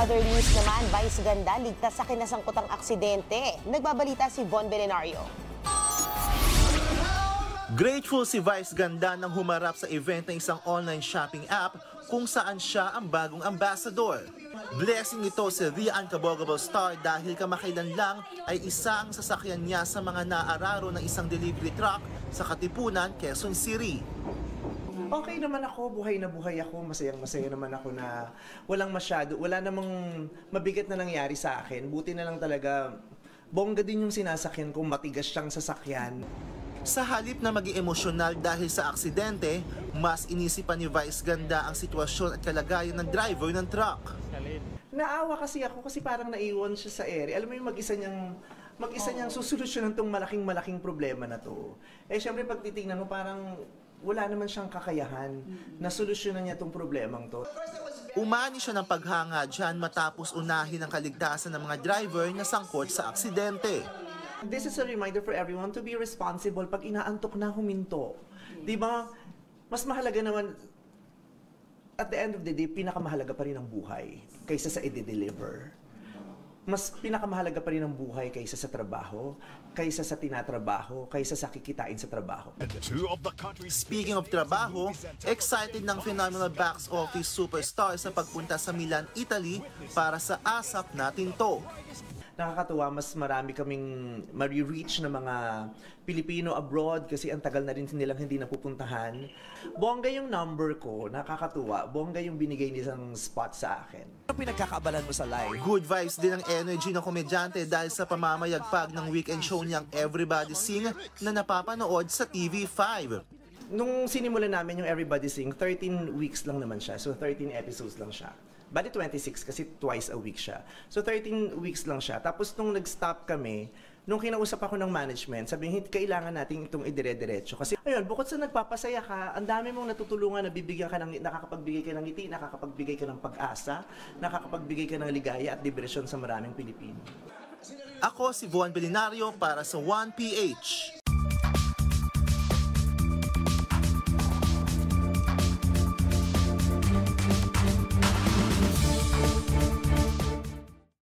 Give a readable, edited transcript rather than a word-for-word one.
Other news naman, Vice Ganda ligtas sa kinasangkutang aksidente. Nagbabalita si Von Belenario. Grateful si Vice Ganda nang humarap sa event ng isang online shopping app kung saan siya ang bagong ambassador. Blessing ito si The Unkaboggable Star dahil kamakailan lang ay isa ang sasakyan niya sa mga naararo ng isang delivery truck sa Katipunan, Quezon City. Okay naman ako, buhay na buhay ako, masayang-masaya naman ako na wala namang mabigat na nangyari sa akin. Buti na lang talaga, bongga din yung sinasakyan ko, matigas siyang sasakyan. Sa halip na maging emosyonal dahil sa aksidente, mas inisipan ni Vice Ganda ang sitwasyon at kalagayan ng driver ng truck. Naawa kasi ako kasi parang naiwan siya sa ere. Alam mo yung mag-isa niyang susolusyonan tong malaking problema na to. Eh syempre pag titingnan mo parang wala naman siyang kakayahan na solusyonan niya tong problemang to. Umani siya ng paghanga dyan matapos unahin ang kaligtasan ng mga driver na sangkot sa aksidente. This is a reminder for everyone to be responsible pag inaantok na huminto. Di ba? Mas mahalaga naman, at the end of the day, pinakamahalaga pa rin ang buhay kaysa sa i-deliver. Mas pinakamahalaga pa rin ang buhay kaysa sa trabaho, kaysa sa tinatrabaho, kaysa sa kikitain sa trabaho. Speaking of trabaho, excited ng phenomenal box office superstar sa pagpunta sa Milan, Italy para sa ASAP Natin To. Nakakatuwa, mas marami kaming ma-reach na mga Pilipino abroad kasi ang tagal na rin nilang hindi napupuntahan. Bongga yung number ko, nakakatuwa. Bongga yung binigay nilang spot sa akin. Ano pinagkakaabalan mo sa live? Good vibes din ang energy ng komedyante dahil sa pamamayagpag ng weekend show niyang Everybody Sing na napapanood sa TV5. Nung sinimulan namin yung Everybody Sing, 13 weeks lang naman siya. So 13 episodes lang siya. Bali 26 kasi twice a week siya. So 13 weeks lang siya. Tapos nung nag-stop kami, nung kinausap ako ng management, sabi niya, kailangan natin itong idire-diretso. Kasi ayun, bukod sa nagpapasaya ka, ang dami mong natutulungan na bibigyan ka ng, nakakapagbigay ka ng ngiti, nakakapagbigay ka ng pag-asa, nakakapagbigay ka ng ligaya at liberasyon sa maraming Pilipino. Ako si Von Belenario para sa 1PH.